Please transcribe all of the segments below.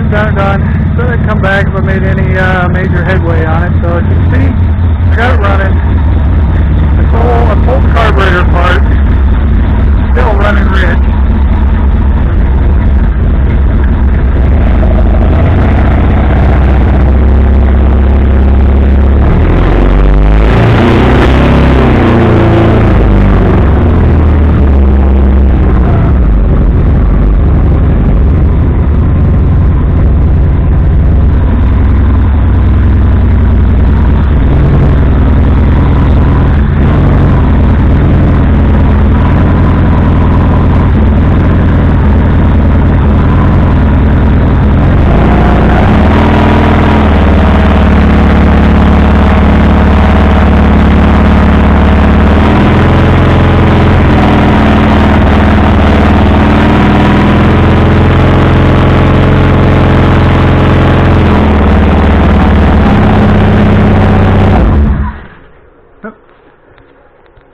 and got it done. So they come back if I made any major headway on it. So as you can see, I got it running. I pulled the carburetor apart. Still running rich.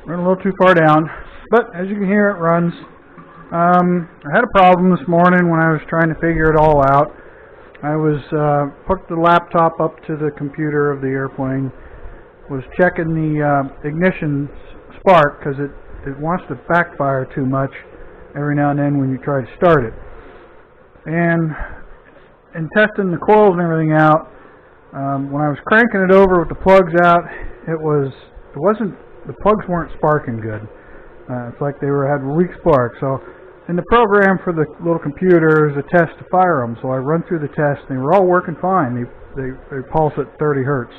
Run a little too far down, but as you can hear, it runs. I had a problem this morning when I was trying to figure it all out. I was hooked the laptop up to the computer of the airplane, was checking the ignition spark because it wants to backfire too much every now and then when you try to start it. And in testing the coils and everything out, when I was cranking it over with the plugs out, the plugs weren't sparking good. It's like they had weak spark. So in the program for the little computer is a test to fire them. So I run through the test and they were all working fine. They pulse at 30 hertz.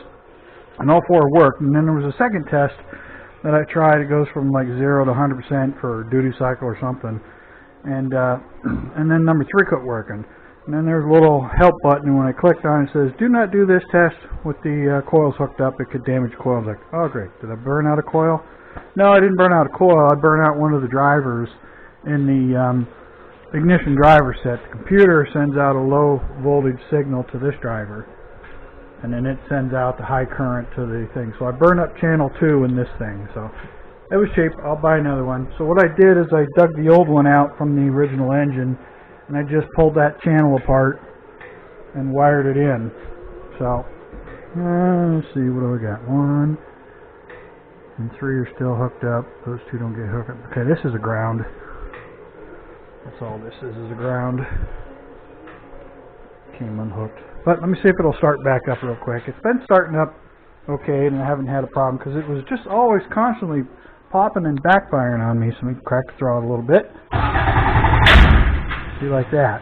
And all four worked. And then there was a second test that I tried. It goes from like 0 to 100% for duty cycle or something. And then number 3 quit working. And then there's a little help button, and when I clicked on it, it says, do not do this test with the coils hooked up. It could damage coils. Like, oh great, did I burn out a coil? No, I didn't burn out a coil. I burned out one of the drivers in the ignition driver set. The computer sends out a low voltage signal to this driver, and then it sends out the high current to the thing. So I burned up channel 2 in this thing. So it was cheap. I'll buy another one. So what I did is I dug the old one out from the original engine, and I just pulled that channel apart and wired it in. So, let's see, what do we got? 1 and 3 are still hooked up. Those 2 don't get hooked up. Okay, this is a ground. That's all this is a ground. Came unhooked. But let me see if it'll start back up real quick. It's been starting up okay, and I haven't had a problem because it was just always constantly popping and backfiring on me. So let me crack the throttle a little bit. See, like that.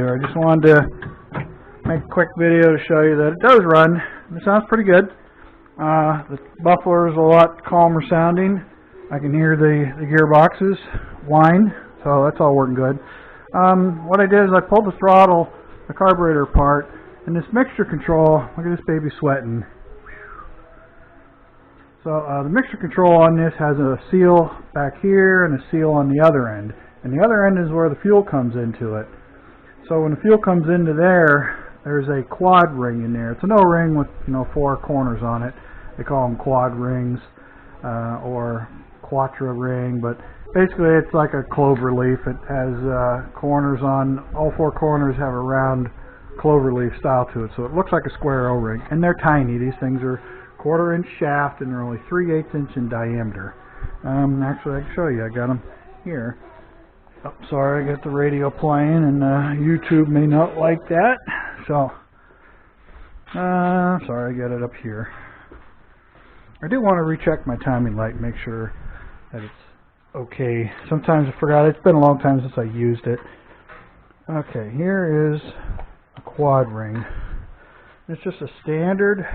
I just wanted to make a quick video to show you that it does run. It sounds pretty good. The muffler is a lot calmer sounding. I can hear the gearboxes whine, so that's all working good. What I did is I pulled the throttle, the carburetor apart, and this mixture control, look at this baby sweating. So the mixture control on this has a seal back here and a seal on the other end. And the other end is where the fuel comes into it. So when the fuel comes into there, there's a quad ring in there. It's an O-ring with 4 corners on it. They call them quad rings or quattro ring, but basically it's like a clover leaf. It has corners on, all 4 corners have a round clover leaf style to it. So it looks like a square O-ring. And they're tiny. These things are 1/4 inch shaft and they're only 3/8 inch in diameter. Actually, I can show you. I got them here. Oh, sorry, I got the radio playing, and YouTube may not like that. So, sorry, I got it up here. I do want to recheck my timing light and make sure that it's okay. Sometimes I forgot. It's been a long time since I used it. Okay, here is a quad ring. It's just a standard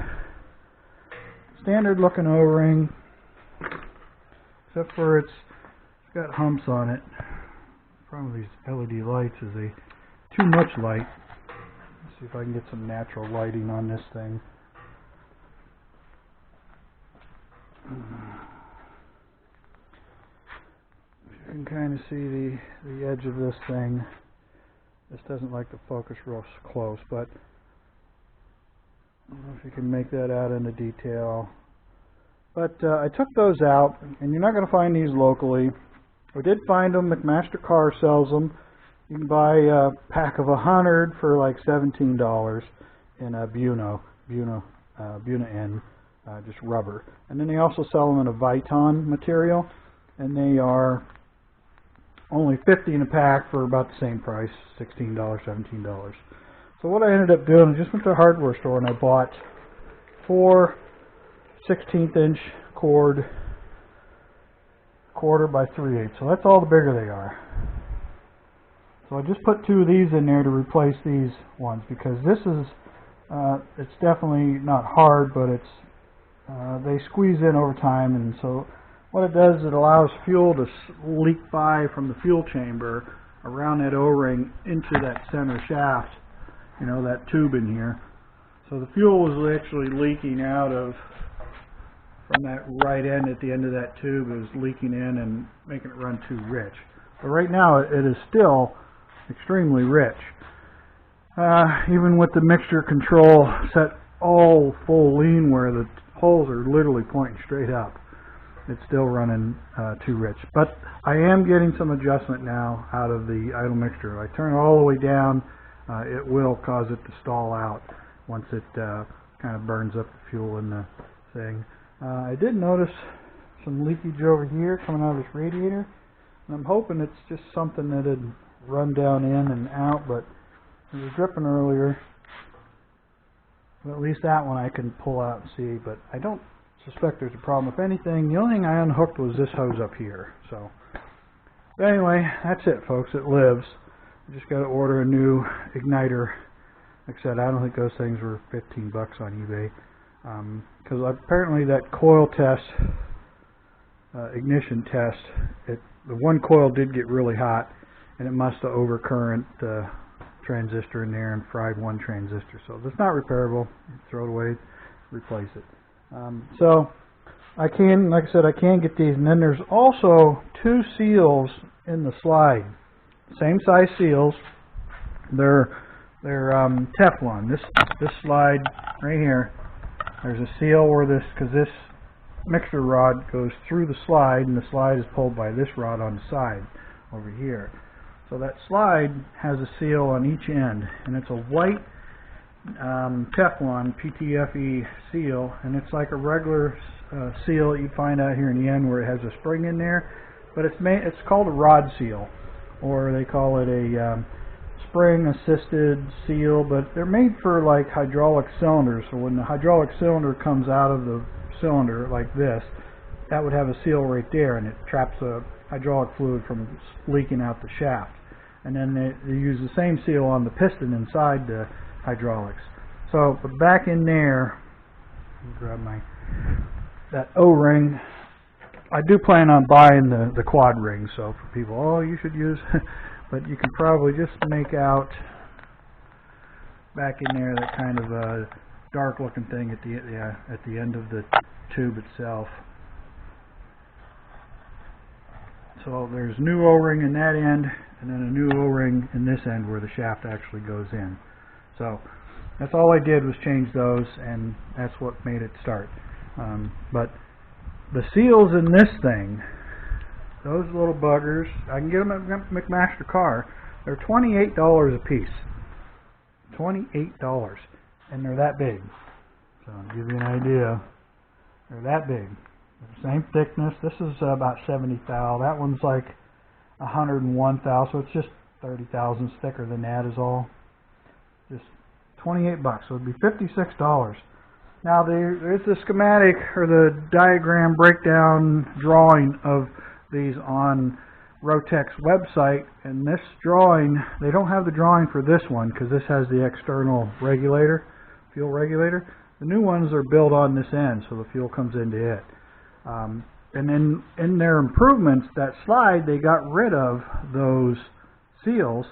looking O-ring, except for it's got humps on it. The problem with these LED lights is too much light. Let's see if I can get some natural lighting on this thing. You can kind of see the edge of this thing. This doesn't like to focus real close, but I don't know if you can make that out into detail. But I took those out, and you're not going to find these locally. I did find them. McMaster Car sells them. You can buy a pack of 100 for like $17 in a Buna N, just rubber. And then they also sell them in a Viton material, and they are only $50 in a pack for about the same price, $16, $17. So what I ended up doing, I just went to a hardware store and I bought 4 16th-inch cord, 1/4 by 3/8. So that's all the bigger they are. So I just put 2 of these in there to replace these ones, because this is, it's definitely not hard, but it's, they squeeze in over time, and so what it does, it allows fuel to leak by from the fuel chamber around that O-ring into that center shaft, you know, that tube in here. So the fuel was actually leaking out of, from that right end at the end of that tube, it was leaking in and making it run too rich. But right now it is still extremely rich. Even with the mixture control set all full lean where the holes are literally pointing straight up, it's still running too rich. But I am getting some adjustment now out of the idle mixture. If I turn it all the way down, it will cause it to stall out once it kind of burns up the fuel in the thing. I did notice some leakage over here coming out of this radiator, and I'm hoping it's just something that had run down in and out, but it was dripping earlier. But at least that one I can pull out and see, but I don't suspect there's a problem. If anything, the only thing I unhooked was this hose up here. So, but anyway, that's it, folks. It lives. I just got to order a new igniter. Like I said, I don't think those things were $15 on eBay, because apparently that coil test, ignition test, the one coil did get really hot, and it must have overcurrent the transistor in there and fried one transistor. So that's not repairable. Throw it away, replace it. So I can, like I said, I can get these. And then there's also 2 seals in the slide, same size seals. They're Teflon. This slide right here, there's a seal where because this mixer rod goes through the slide, and the slide is pulled by this rod on the side over here. So that slide has a seal on each end, and it's a white Teflon PTFE seal, and it's like a regular seal that you find out here in the end where it has a spring in there, but it's called a rod seal, or they call it a spring assisted seal, but they're made for like hydraulic cylinders. So when the hydraulic cylinder comes out of the cylinder like this, that would have a seal right there, and it traps the hydraulic fluid from leaking out the shaft. And then they use the same seal on the piston inside the hydraulics. So but back in there, let me grab that O-ring. I do plan on buying the quad ring, so for people, oh, you should use, but you can probably just make out back in there that kind of dark looking thing at the end of the tube itself. So there's new O-ring in that end, and then a new O-ring in this end where the shaft actually goes in. So that's all I did was change those, and that's what made it start. But the seals in this thing, those little buggers, I can get them at McMaster Car. They're $28 a piece. $28, and they're that big. So to give you an idea, they're that big. Same thickness. This is about 70 thou. That one's like 101 thou, so it's just 30 thousandths thicker than that is all. Just $28, so it'd be $56 Now there's the schematic or the diagram breakdown drawing of these on Rotec's website, and this drawing, they don't have the drawing for this one because this has the external regulator, fuel regulator. The new ones are built on this end, so the fuel comes into it. And then in their improvements, that slide, they got rid of those seals.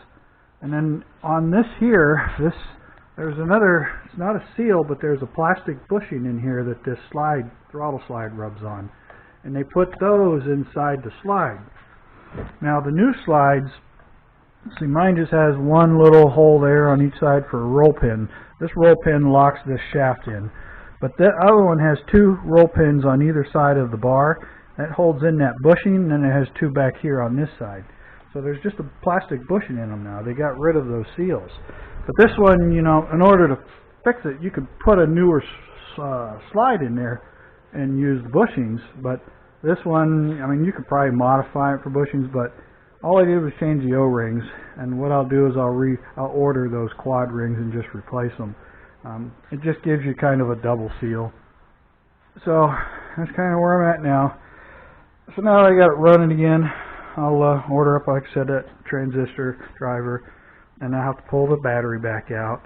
And then on this here, there's another, it's not a seal, but there's a plastic bushing in here that this throttle slide rubs on. And they put those inside the slide. Now the new slides, see, mine just has one little hole there on each side for a roll pin. This roll pin locks this shaft in. But that other one has two roll pins on either side of the bar. That holds in that bushing, and then it has two back here on this side. So there's just a plastic bushing in them now. They got rid of those seals. But this one, you know, in order to fix it, you could put a newer slide in there and use the bushings. But this one, I mean, you could probably modify it for bushings, but all I did was change the O-rings. And what I'll do is I'll order those quad rings and just replace them. It just gives you kind of a double seal. So that's kind of where I'm at now. So now I got it running again. I'll order up, like I said, that transistor driver, and I have to pull the battery back out.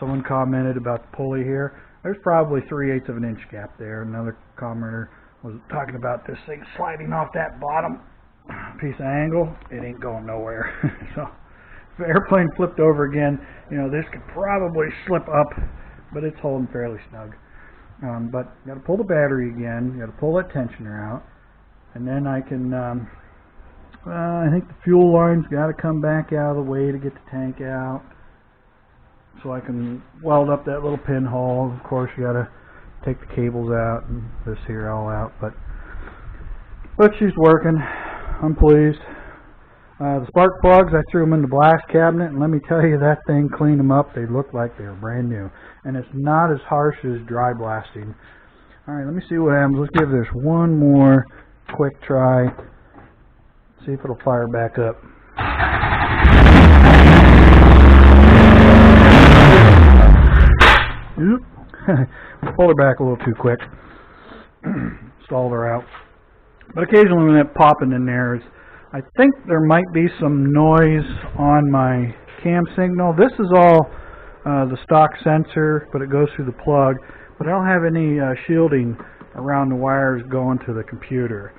Someone commented about the pulley here. There's probably 3/8 of an inch gap there. Another commenter was talking about this thing sliding off that bottom piece of angle. It ain't going nowhere. So if the airplane flipped over again, you know, this could probably slip up, but it's holding fairly snug. But you got to pull the battery again. You got to pull that tensioner out, and then I can. I think the fuel line's got to come back out of the way to get the tank out, so I can weld up that little pinhole. Of course, you got to take the cables out and this here all out, but she's working. I'm pleased. The spark plugs, I threw them in the blast cabinet, and let me tell you, that thing cleaned them up. They look like they were brand new, and it's not as harsh as dry blasting. All right, let me see what happens. Let's give this one more quick try. See if it'll fire back up. Oop. Pulled her back a little too quick. Stalled her out. But occasionally when that popping in there, I think there might be some noise on my cam signal. This is all the stock sensor, but it goes through the plug. But I don't have any shielding around the wires going to the computer.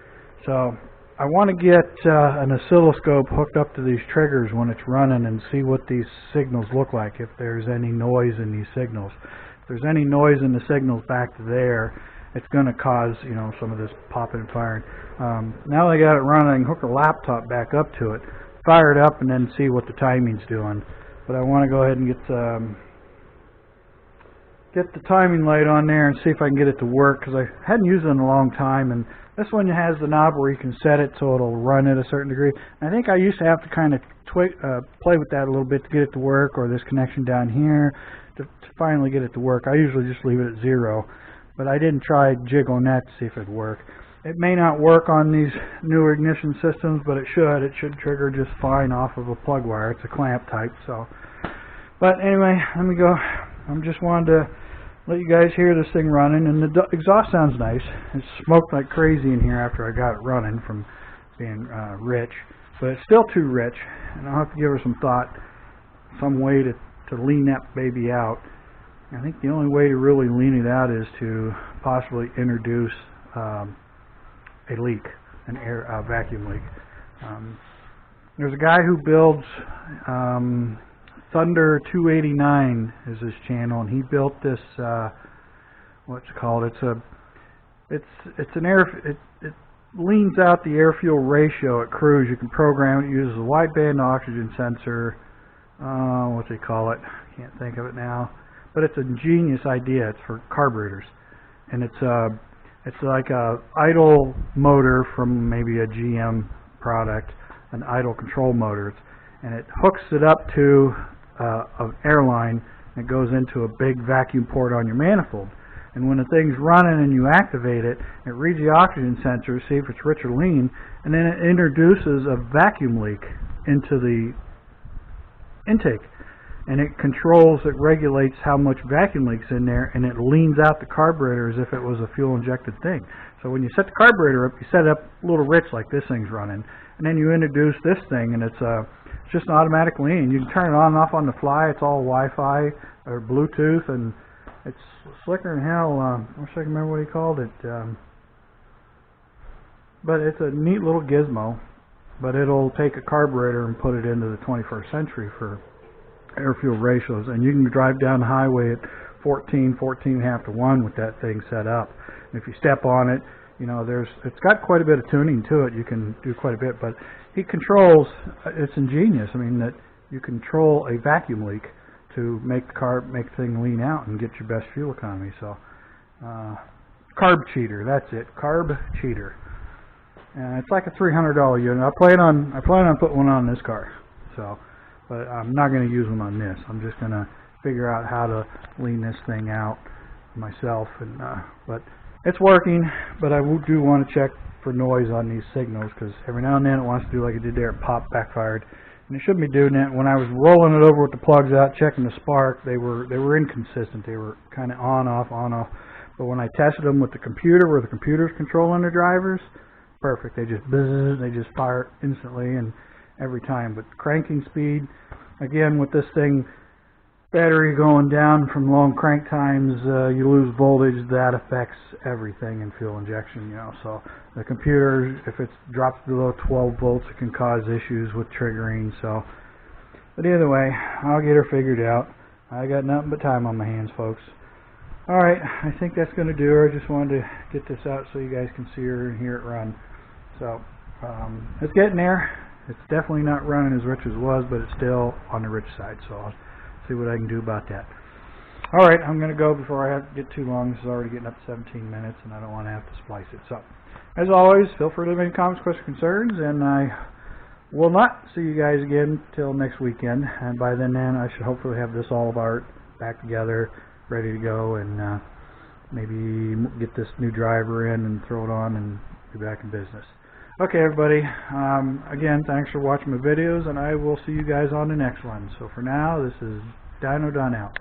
So I want to get an oscilloscope hooked up to these triggers when it's running and see what these signals look like, if there's any noise in these signals. If there's any noise in the signals back to there, it's going to cause, you know, some of this popping and firing. Now I got it running, I can hook the laptop back up to it, fire it up, and then see what the timing's doing. But I want to go ahead and get the timing light on there and see if I can get it to work, because I hadn't used it in a long time. And this one has the knob where you can set it so it'll run at a certain degree. And I think I used to have to kind of play with that a little bit to get it to work, or this connection down here to finally get it to work. I usually just leave it at 0, but I didn't try jiggling that to see if it'd work. It may not work on these newer ignition systems, but it should. It should trigger just fine off of a plug wire. It's a clamp type. So, but anyway, let me go. I'm just wanted to let you guys hear this thing running, and the exhaust sounds nice. It smoked like crazy in here after I got it running from being rich, but it's still too rich, and I'll have to give her some thought, some way to lean that baby out. I think the only way to really lean it out is to possibly introduce a leak, a vacuum leak. There's a guy who builds Thunder 289 is his channel, and he built this. What's it called? It leans out the air fuel ratio at cruise. You can program it. It uses a wideband oxygen sensor. What do they call it? Can't think of it now. But it's a genius idea. It's for carburetors, and it's like a idle motor from maybe a GM product, an idle control motor, and it hooks it up to an airline, and it goes into a big vacuum port on your manifold. And when the thing's running and you activate it, it reads the oxygen sensor, see if it's rich or lean, and then it introduces a vacuum leak into the intake. and it regulates how much vacuum leaks in there, and it leans out the carburetor as if it was a fuel injected thing. So when you set the carburetor up, you set it up a little rich like this thing's running, and then you introduce this thing, and it's just an automatic lean. You can turn it on and off on the fly. It's all Wi-Fi or Bluetooth, and it's slicker than hell. I wish I can remember what he called it. But it's a neat little gizmo. But it'll take a carburetor and put it into the 21st century for air-fuel ratios. And you can drive down the highway at 14.5 to 1 with that thing set up. And if you step on it, you know, it's got quite a bit of tuning to it. You can do quite a bit. But he controls, it's ingenious. I mean, that you control a vacuum leak to make the thing lean out and get your best fuel economy. So, carb cheater, that's it, carb cheater. It's like a $300 unit. I plan on putting one on this car. So, but I'm not going to use one on this. I'm just going to figure out how to lean this thing out myself. And but it's working. But I do want to check for noise on these signals, because every now and then it wants to do like it did there. It popped, backfired, and it shouldn't be doing that. When I was rolling it over with the plugs out, checking the spark, they were inconsistent. They were kind of on off. But when I tested them with the computer, where the computer's controlling the drivers, perfect. They just buzz, they just fire instantly and every time. But cranking speed, again, with this thing, battery going down from long crank times, you lose voltage. That affects everything in fuel injection, you know. So the computer, if it drops below 12 volts, it can cause issues with triggering. So, but either way, I'll get her figured out. I got nothing but time on my hands, folks. Alright, I think that's going to do her. I just wanted to get this out so you guys can see her and hear it run. So, it's getting there. It's definitely not running as rich as it was, but it's still on the rich side. So, I'll see what I can do about that. Alright, I'm going to go before I have to get too long. This is already getting up to 17 minutes, and I don't want to have to splice it. So, as always, feel free to leave any comments, questions, concerns, and I will not see you guys again till next weekend. And by then, I should hopefully have this all of art back together, ready to go, and maybe get this new driver in and throw it on and be back in business. Okay, everybody, again, thanks for watching my videos, and I will see you guys on the next one. So for now, this is Dino Don out.